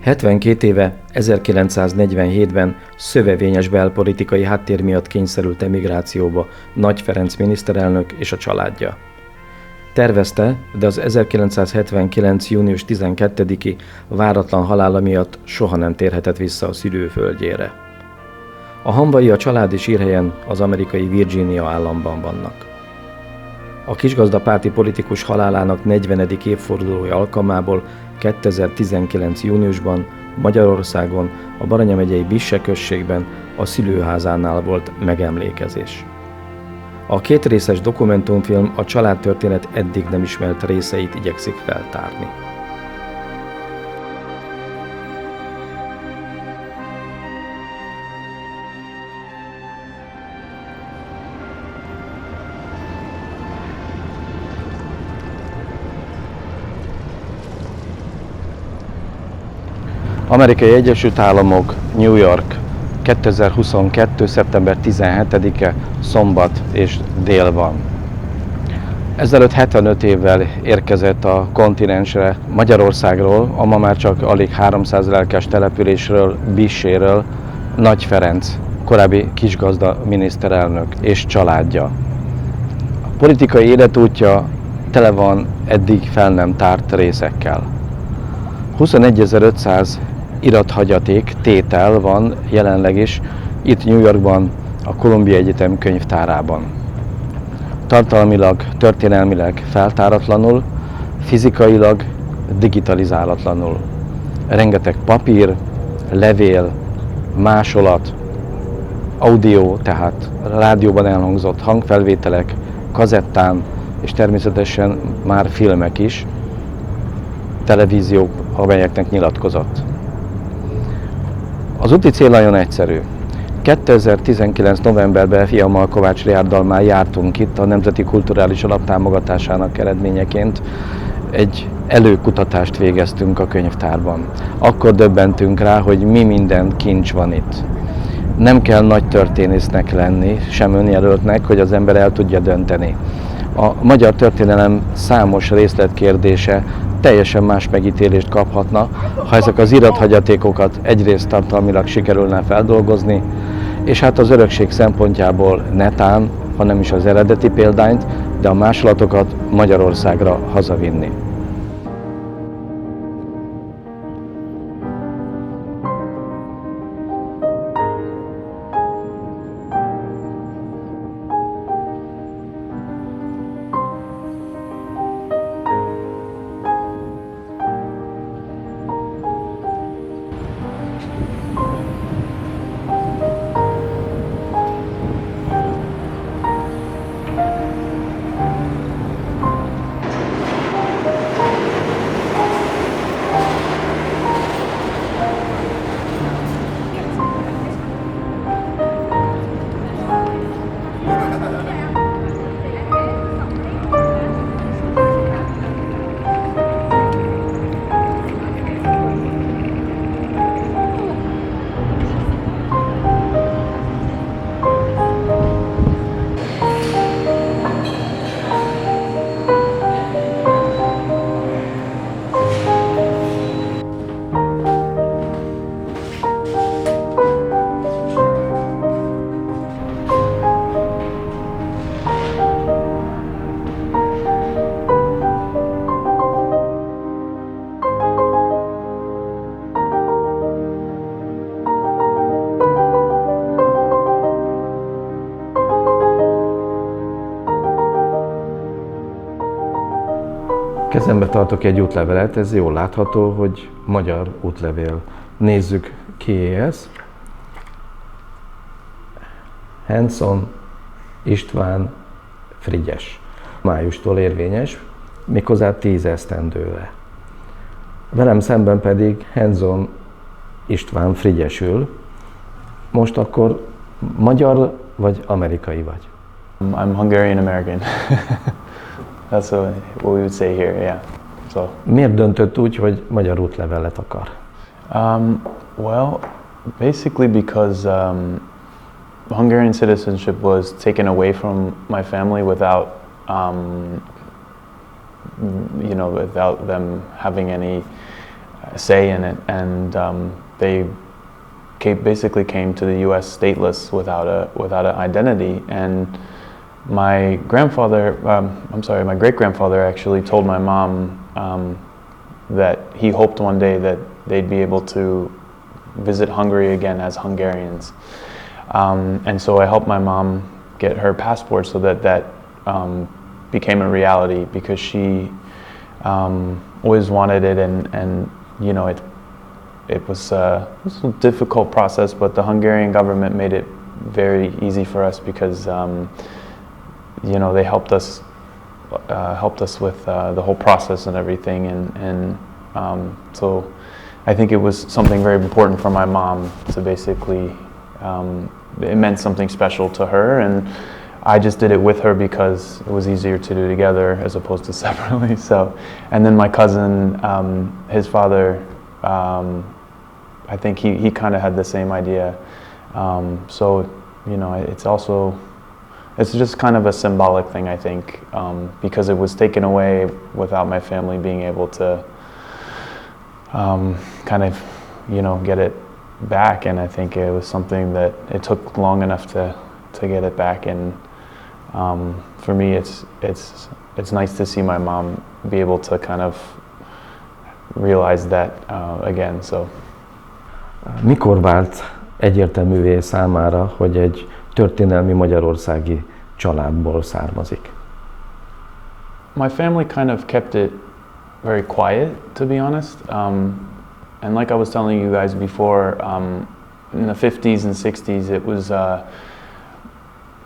72 éve, 1947-ben szövevényes belpolitikai háttér miatt kényszerült emigrációba Nagy Ferenc miniszterelnök és a családja. Tervezte, de az 1979. június 12-i váratlan halála miatt soha nem térhetett vissza a szülőföldjére. A hamvai a családi sírhelyen, az amerikai Virginia államban vannak. A kisgazdapárti politikus halálának 40. évfordulója alkalmából 2019. júniusban Magyarországon, a Baranya megyei Bisse községben, a szülőházánál volt megemlékezés. A kétrészes dokumentumfilm a családtörténet eddig nem ismert részeit igyekszik feltárni. Amerikai Egyesült Államok, New York, 2022. szeptember 17-e, szombat és dél van. Ezelőtt 75 évvel érkezett a kontinensre Magyarországról, a ma már csak alig 300 lelkes településről, Bisséről, Nagy Ferenc, korábbi kisgazda miniszterelnök és családja. A politikai életútja tele van eddig fel nem tárt részekkel. 21.500 irathagyaték, tétel van jelenleg is itt New Yorkban, a Columbia Egyetem könyvtárában. Tartalmilag, történelmileg feltáratlanul, fizikailag digitalizálatlanul. Rengeteg papír, levél, másolat, audio, tehát rádióban elhangzott hangfelvételek, kazettán, és természetesen már filmek is, televíziók, amelyeknek nyilatkozott. Az úti cél nagyon egyszerű. 2019. novemberben fiammal, Kovács Riárddal már jártunk itt a Nemzeti Kulturális Alap támogatásának eredményeként. Egy előkutatást végeztünk a könyvtárban. Akkor döbbentünk rá, hogy mi minden kincs van itt. Nem kell nagy történésznek lenni, sem önjelöltnek, hogy az ember el tudja dönteni. A magyar történelem számos részletkérdése teljesen más megítélést kaphatna, ha ezek az irathagyatékokat egyrészt tartalmilag sikerülne feldolgozni, és hát az örökség szempontjából netán, ha nem is az eredeti példányt, de a másolatokat Magyarországra hazavinni. Kezembe tartok egy útlevelet, ez jól látható, hogy magyar útlevél. Nézzük, kié ez. HANSON István Frigyes. Májustól érvényes, méghozzá 10 esztendőre. Velem szemben pedig HANSON István Frigyes ül. Most akkor magyar vagy amerikai vagy? I'm Hungarian American. That's what we would say here, yeah. So. Miért döntött úgy, hogy magyar útlevelet akar? Well, basically because Hungarian citizenship was taken away from my family without, without them having any say in it, and they basically came to the U.S. stateless without an identity. And my grandfather, my great-grandfather actually told my mom that he hoped one day that they'd be able to visit Hungary again as Hungarians. And so I helped my mom get her passport so that became a reality, because she always wanted it, and you know, it was a difficult process, but the Hungarian government made it very easy for us, because you know, they helped us with the whole process and everything, and so I think it was something very important for my mom to basically, it meant something special to her, and I just did it with her because it was easier to do together as opposed to separately. So, and then my cousin, his father, I think he kind of had the same idea. So, you know, it's just kind of a symbolic thing, I think, because it was taken away without my family being able to kind of, you know, get it back. And I think it was something that it took long enough to get it back. And for me, it's nice to see my mom be able to kind of realize that again. So. Mikor vált egyértelművé számára, hogy egy történelmi magyarországi családból származik? My family kind of kept it very quiet, to be honest. And like I was telling you guys before, in the 50s and 60s, it was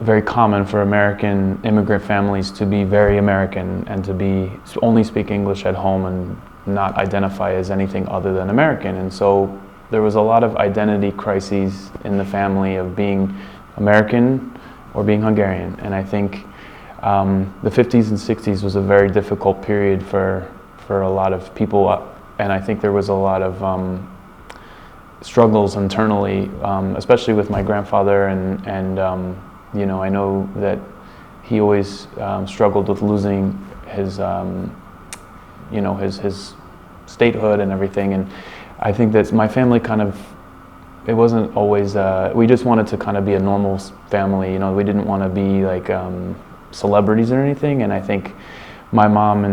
very common for American immigrant families to be very American and to only speak English at home and not identify as anything other than American. And so there was a lot of identity crises in the family of being American or being Hungarian. And I think the 50s and 60s was a very difficult period for a lot of people, and I think there was a lot of struggles internally, especially with my grandfather, and you know, I know that he always struggled with losing his you know, his statehood and everything. And I think that my family kind of, it wasn't always, we just wanted to kind of be a normal family, you know, we didn't want to be like celebrities or anything. And I think my mom,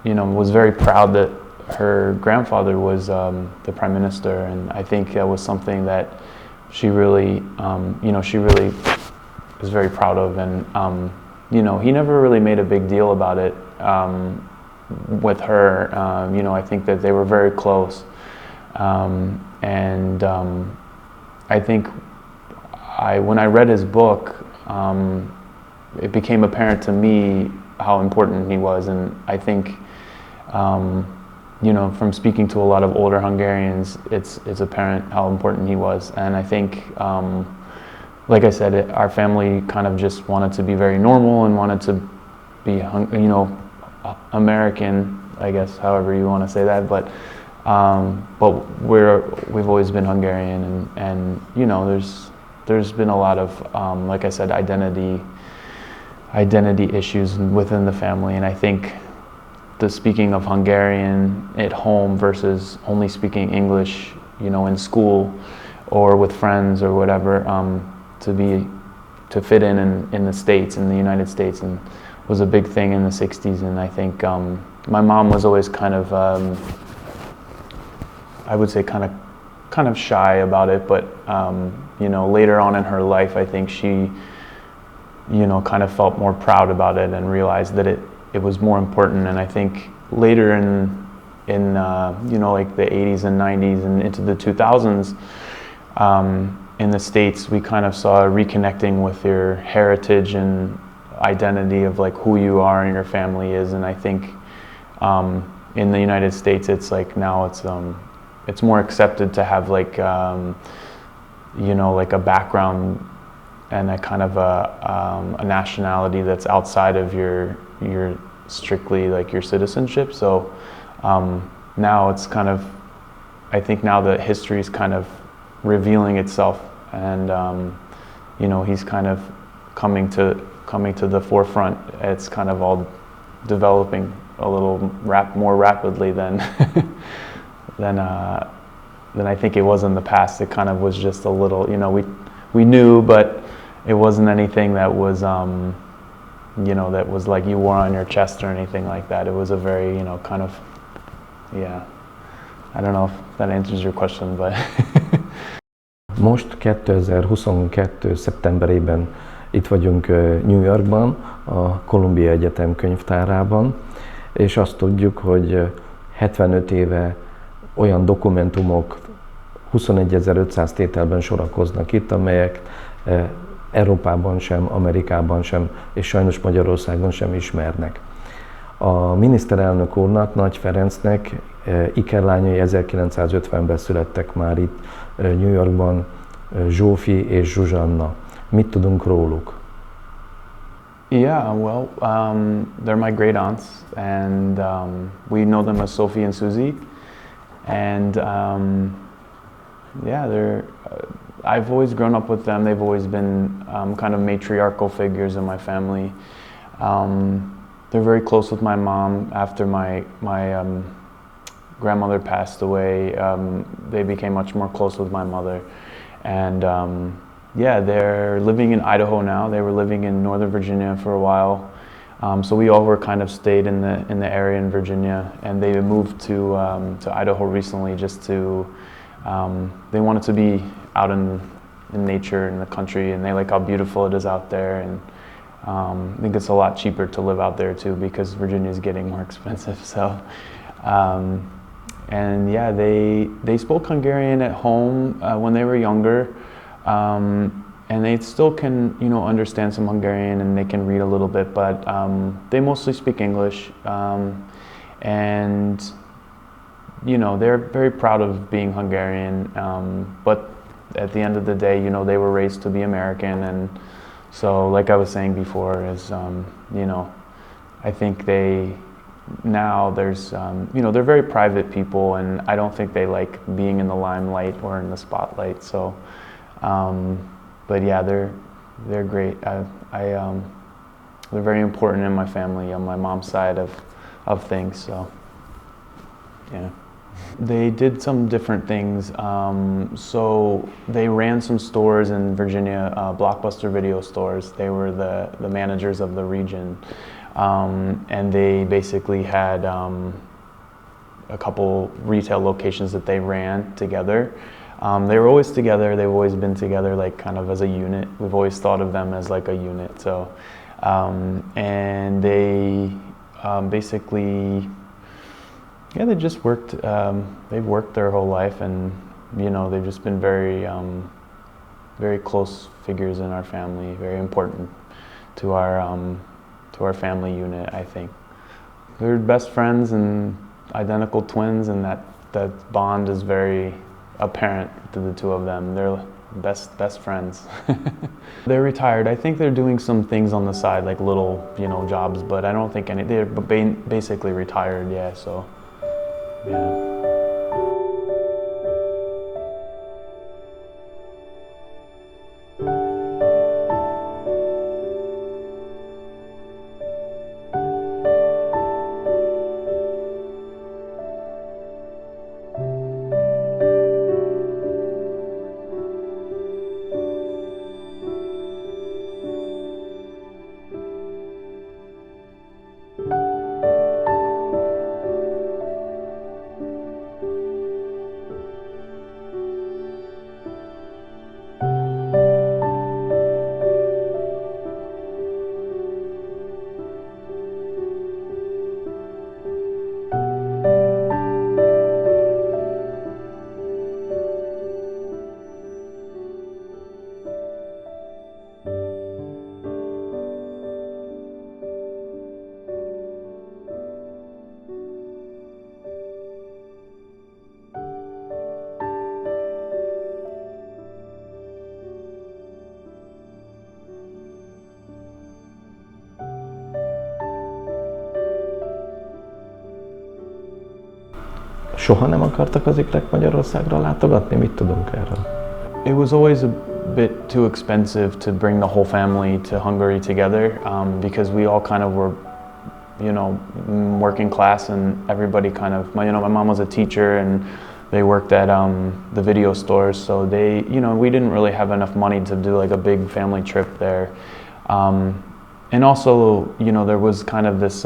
you know, was very proud that her grandfather was the Prime Minister, and I think that was something that she really, you know, she really was very proud of. And you know, he never really made a big deal about it with her. You know, I think that they were very close. And I think when I read his book, it became apparent to me how important he was. And I think, you know, from speaking to a lot of older Hungarians, it's apparent how important he was. And I think, like I said, our family kind of just wanted to be very normal and wanted to be, you know, American, I guess, however you want to say that. But we've always been Hungarian, and you know, there's been a lot of, like I said, identity issues within the family. And I think the speaking of Hungarian at home versus only speaking English, you know, in school or with friends or whatever, to fit in the States, in the United States, and was a big thing in the 60s. And I think my mom was always kind of, I would say kind of shy about it, but you know, later on in her life, I think she, you know, kind of felt more proud about it and realized that it was more important. And I think later in you know, like the 80s and 90s and into the 2000s, in the States, we kind of saw reconnecting with your heritage and identity of like who you are and your family is. And I think in the United States, it's like now it's more accepted to have like you know, like a background and a kind of a nationality that's outside of your strictly like your citizenship. So now it's kind of, I think now the history is kind of revealing itself, and you know, he's kind of coming to the forefront. It's kind of all developing a little more rapidly than than I think it was in the past. It kind of was just a little, you know, we knew, but it wasn't anything that was, you know, that was like you wore on your chest or anything like that. It was a very, you know, kind of, yeah. I don't know if that answers your question, but... Most 2022. szeptemberében itt vagyunk New Yorkban, a Columbia Egyetem könyvtárában, és azt tudjuk, hogy 75 éve olyan dokumentumok 21.500 tételben sorakoznak itt, amelyek Európában sem, Amerikában sem, és sajnos Magyarországon sem ismernek. A miniszterelnök úrnak, Nagy Ferencnek ikerlányai 1950-ben születtek már itt New Yorkban, Zsófi és Zsuzsanna. Mit tudunk róluk? Yeah, well, they're my great aunts, and we know them as Sophie and Susie, and yeah, I've always grown up with them. They've always been kind of matriarchal figures in my family. They're very close with my mom. After my grandmother passed away, they became much more close with my mother, and yeah, they're living in Idaho now. They were living in Northern Virginia for a while, so we all were kind of stayed in the area in Virginia, and they moved to Idaho recently just to they wanted to be out in nature in the country, and they like how beautiful it is out there, and I think it's a lot cheaper to live out there too because Virginia is getting more expensive. So. And yeah, they spoke Hungarian at home when they were younger, and they still can, you know, understand some Hungarian and they can read a little bit, but they mostly speak English, and you know, they're very proud of being Hungarian, but at the end of the day, you know, they were raised to be American, and so like I was saying before, is you know, I think now there's, you know, they're very private people, and I don't think they like being in the limelight or in the spotlight. So, but yeah, they're great. They're very important in my family on my mom's side of things. So, yeah. They did some different things. So they ran some stores in Virginia, Blockbuster video stores. They were the managers of the region. And they basically had a couple retail locations that they ran together. They were always together. They've always been together, like kind of as a unit. We've always thought of them as like a unit. So, and they basically, yeah, they just worked. They've worked their whole life, and you know, they've just been very, very close figures in our family. Very important to our family unit, I think. They're best friends and identical twins, and that bond is very apparent to the two of them. They're best friends. They're retired. I think they're doing some things on the side, like little, you know, jobs, but I don't think they're basically retired, yeah, so, yeah. Soha nem akartak az ikrek Magyarországra látogatni? Mit tudunk erről? It was always a bit too expensive to bring the whole family to Hungary together, because we all kind of were working class, and everybody kind of, my mom was a teacher, and they worked at the video stores, so they, we didn't really have enough money to do like a big family trip there. And also, there was kind of this,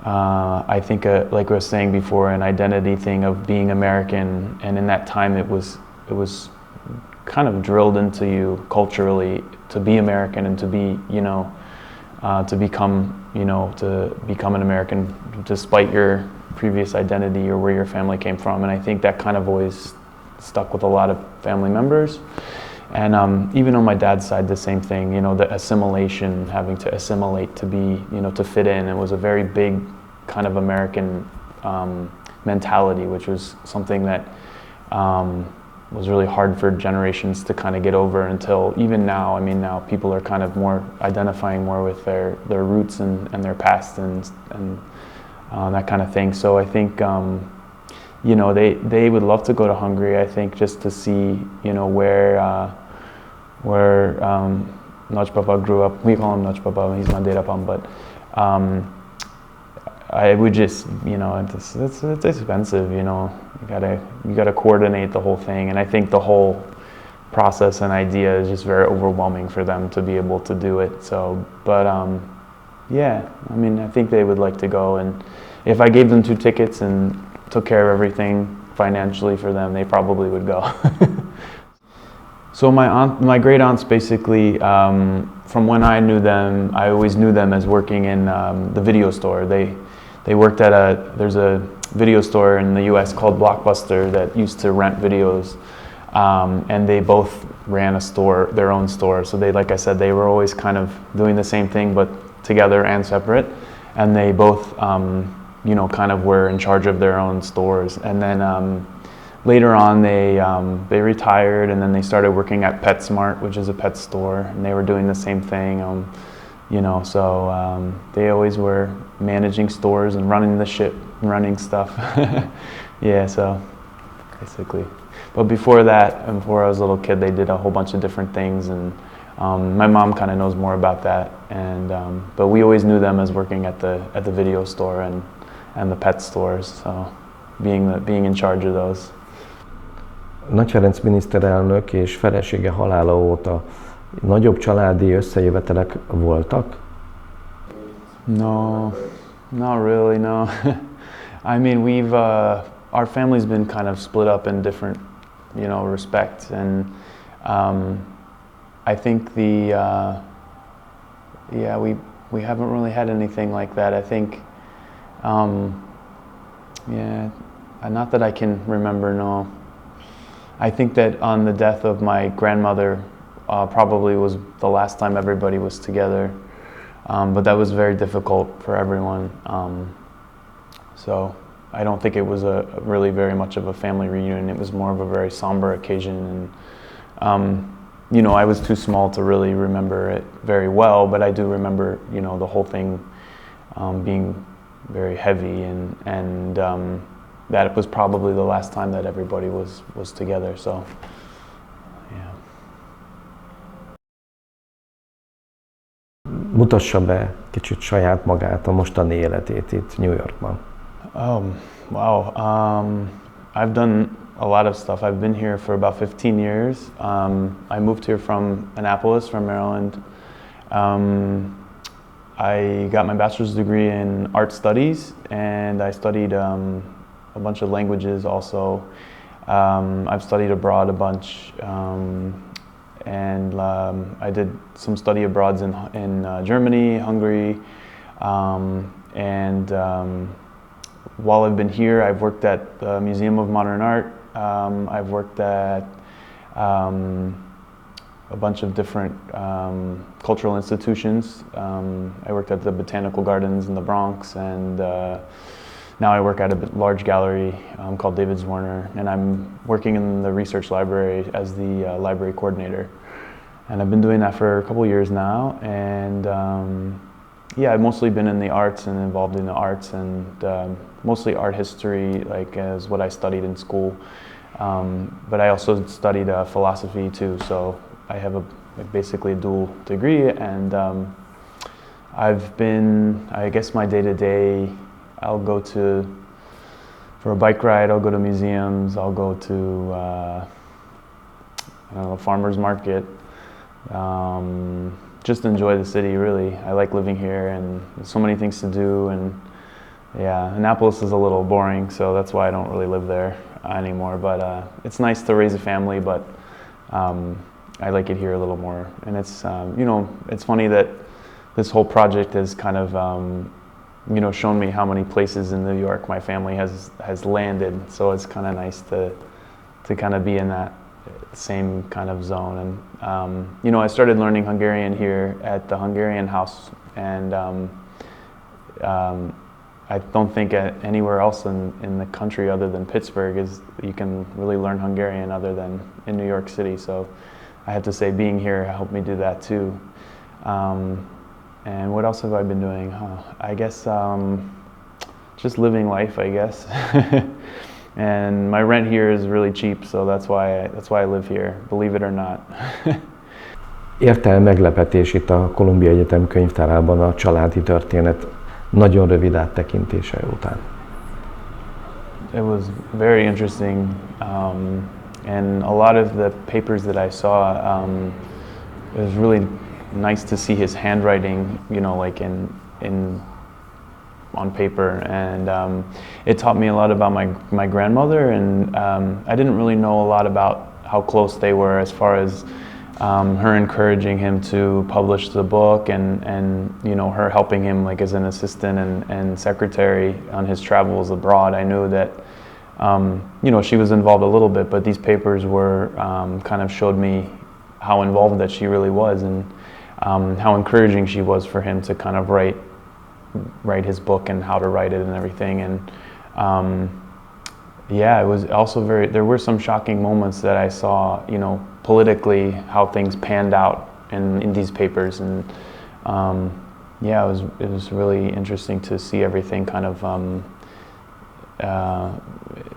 I think, like I was saying before, an identity thing of being American, and in that time it was kind of drilled into you culturally to be American and to be, to become an American despite your previous identity or where your family came from. And I think that kind of always stuck with a lot of family members. And even on my dad's side, the same thing, the assimilation, having to assimilate to be, to fit in. It was a very big kind of American mentality, which was something that was really hard for generations to kind of get over until even now. I mean, now people are kind of more identifying more with their roots and their past and that kind of thing. So I think, they would love to go to Hungary, I think, just to see, where Nagypapa grew up. We call him Nagypapa, he's my dédapám, but I would just, it's expensive, you gotta coordinate the whole thing, and I think the whole process and idea is just very overwhelming for them to be able to do it. So, but yeah, I mean, I think they would like to go, and if I gave them 2 tickets and took care of everything financially for them, they probably would go. So my great aunts basically, from when I knew them, I always knew them as working in the video store. They worked at there's a video store in the US called Blockbuster that used to rent videos, and they both ran a store, their own store. So they, like I said, they were always kind of doing the same thing but together and separate, and they both kind of were in charge of their own stores. And then later on they retired, and then they started working at PetSmart, which is a pet store, and they were doing the same thing. So they always were managing stores and running the ship and running stuff. Yeah, so basically. But before that, before I was a little kid, they did a whole bunch of different things, and my mom kind of knows more about that. And but we always knew them as working at the video store and the pet stores, so being in charge of those. Nagy Ferenc miniszterelnök és felesége halála óta nagyobb családi összejövetelek voltak? No, not really, no. I mean, our family's been kind of split up in different, respects, and I think we haven't really had anything like that. I think, not that I can remember, no. I think that on the death of my grandmother, probably was the last time everybody was together, but that was very difficult for everyone. So I don't think it was really very much of a family reunion. It was more of a very somber occasion, and I was too small to really remember it very well, but I do remember the whole thing being very heavy, and that it was probably the last time that everybody was together. So yeah. Mutassa be kicsit saját magát, a mostani életét itt New Yorkban. Wow. I've done a lot of stuff. I've been here for about 15 years. I moved here from Annapolis, from Maryland. I got my bachelor's degree in art studies, and I studied a bunch of languages also. I've studied abroad a bunch, and I did some study abroads in Germany, Hungary, and while I've been here, I've worked at the Museum of Modern Art. I've worked at a bunch of different cultural institutions. I worked at the Botanical Gardens in the Bronx, and now I work at a large gallery called David's Warner, and I'm working in the research library as the library coordinator. And I've been doing that for a couple years now, and I've mostly been in the arts and involved in the arts, and mostly art history, like as what I studied in school. But I also studied philosophy too, so I have basically a dual degree, and I guess my day-to-day, I'll go for a bike ride, I'll go to museums, I'll go to, I don't know, farmer's market. Just enjoy the city, really. I like living here, and there's so many things to do, and yeah, Annapolis is a little boring, so that's why I don't really live there anymore, but it's nice to raise a family, but I like it here a little more. And it's, you know, it's funny that this whole project has kind of, you know, shown me how many places in New York my family has landed, so it's kind of nice to kind of be in that same kind of zone. And you know, I started learning Hungarian here at the Hungarian house, and I don't think anywhere else in the country other than Pittsburgh you can really learn Hungarian other than in New York City. So I have to say being here helped me do that too. And what else have I been doing? I guess just living life, I guess. And my rent here is really cheap, so that's why I live here, believe it or not. Érte el meglepetés itt a Columbia Egyetem könyvtárában a családi történet nagyon rövid áttekintése után? It was very interesting, and a lot of the papers that I saw, it was really nice to see his handwriting, you know, like on paper, and it taught me a lot about my grandmother, and I didn't really know a lot about how close they were as far as her encouraging him to publish the book, and you know, her helping him like as an assistant and secretary on his travels abroad. I knew that you know, she was involved a little bit, but these papers were kind of showed me how involved that she really was, and how encouraging she was for him to kind of write his book and how to write it and everything. And yeah, it was also there were some shocking moments that I saw, you know, politically, how things panned out in these papers. And yeah, it was really interesting to see everything kind of,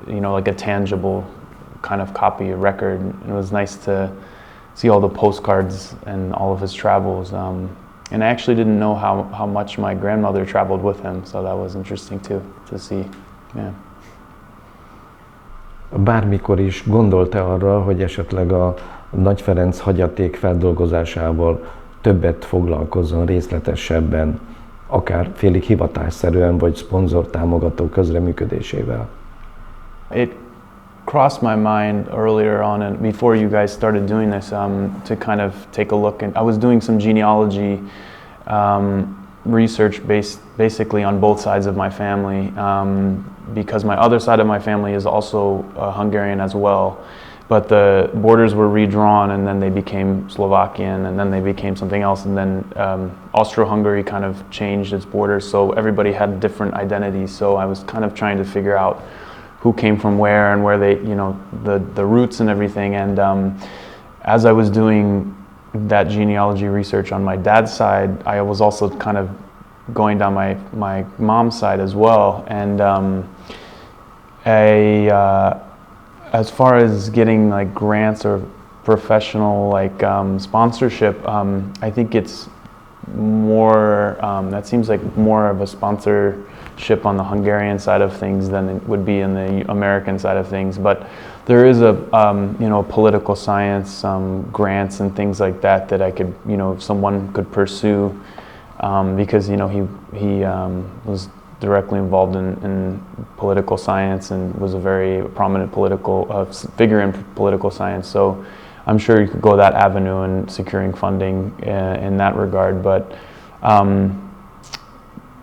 you know, like a tangible kind of copy, a record. It was nice to see all the postcards and all of his travels. And I actually didn't know how much my grandmother traveled with him, so that was interesting too, to see. Yeah. Bármikor is gondolt-e arra, hogy esetleg a Nagy Ferenc hagyaték feldolgozásával többet foglalkozzon részletesebben, akár félig hivatásszerűen, vagy szponzortámogató közreműködésével? It crossed my mind earlier on, and before you guys started doing this, to kind of take a look. And I was doing some genealogy research basically on both sides of my family, because my other side of my family is also Hungarian as well, but the borders were redrawn, and then they became Slovakian, and then they became something else, and then Austro-Hungary kind of changed its borders, so everybody had different identities. So I was kind of trying to figure out who came from where and where they, you know, the roots and everything. And as I was doing that genealogy research on my dad's side, I was also kind of going down my mom's side as well. And as far as getting like grants or professional like sponsorship, I think it's more, that seems like more of a sponsorship on the Hungarian side of things than it would be in the American side of things. But there is a, you know, political science grants and things like that that I could, you know, someone could pursue, because, you know, he was directly involved in political science and was a very prominent political figure in political science. So I'm sure you could go that avenue in securing funding in that regard. But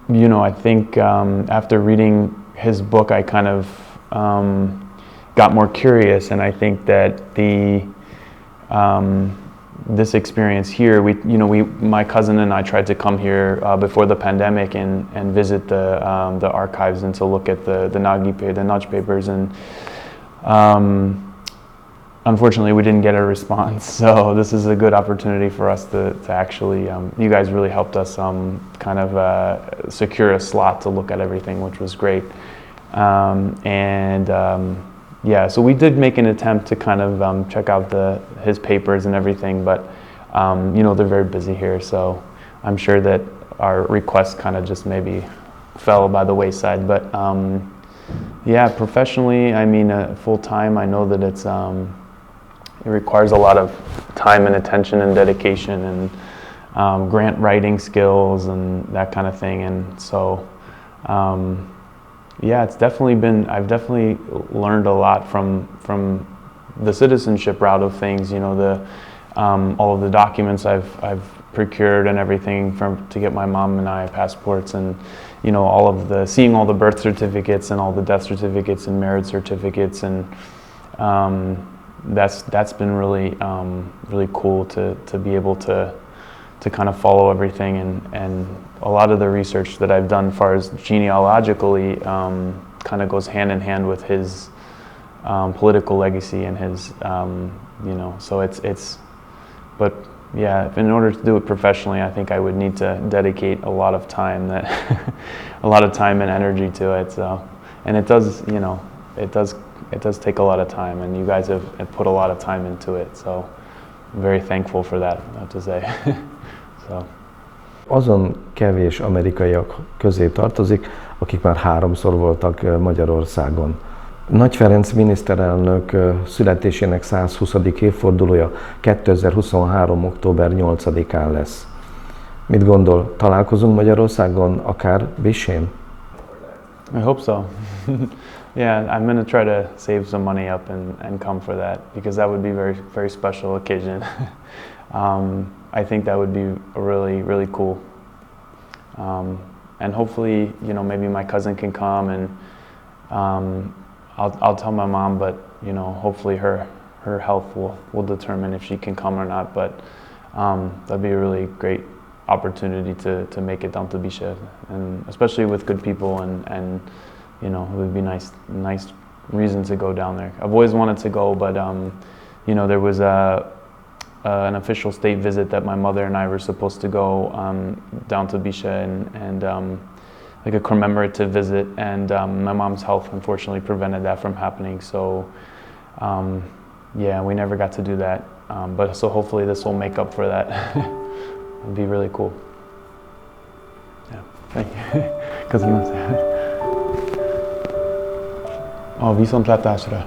you know, I think after reading his book, I kind of got more curious, and I think that this experience here, my cousin and I tried to come here before the pandemic and visit the archives and to look at the Nagy papers, and unfortunately we didn't get a response. So this is a good opportunity for us to actually, you guys really helped us kind of secure a slot to look at everything, which was great. Yeah, so we did make an attempt to kind of check out his papers and everything, but you know, they're very busy here, so I'm sure that our requests kind of just maybe fell by the wayside. But yeah, professionally, I mean, full time, I know that it requires a lot of time and attention and dedication and grant writing skills and that kind of thing. And so, yeah, I've definitely learned a lot from the citizenship route of things. You know, all of the documents I've procured and everything to get my mom and I passports, and you know, seeing all the birth certificates and all the death certificates and marriage certificates, and that's been really really cool to be able to kind of follow everything, and a lot of the research that I've done as far as genealogically kind of goes hand in hand with his political legacy and his you know, so but yeah, in order to do it professionally, I think I would need to dedicate a lot of time a lot of time and energy to it. So, and it does, you know, it does take a lot of time, and you guys have put a lot of time into it. So, I'm very thankful for that, I have to say. So. Azon kevés amerikaiak közé tartozik, akik már 3-szor voltak Magyarországon. Nagy Ferenc miniszterelnök születésének 120. évfordulója 2023. október 8-án lesz. Mit gondol, találkozunk Magyarországon, akár Visén? I hope so. Yeah, I'm going to try to save some money up and come for that, because that would be a very, very special occasion. I think that would be really, really cool. And hopefully, you know, maybe my cousin can come, and I'll tell my mom, but you know, hopefully her health will determine if she can come or not. But that'd be a really great opportunity to make it down to Bicêtre, and especially with good people, and you know, it would be nice reason to go down there. I've always wanted to go, but you know, there was an official state visit that my mother and I were supposed to go down to Bicêtre, and like a commemorative visit, and my mom's health unfortunately prevented that from happening. So yeah, we never got to do that. But so hopefully this will make up for that. It'd be really cool. Yeah, thank you. Köszönöm szépen. A viszontlátásra.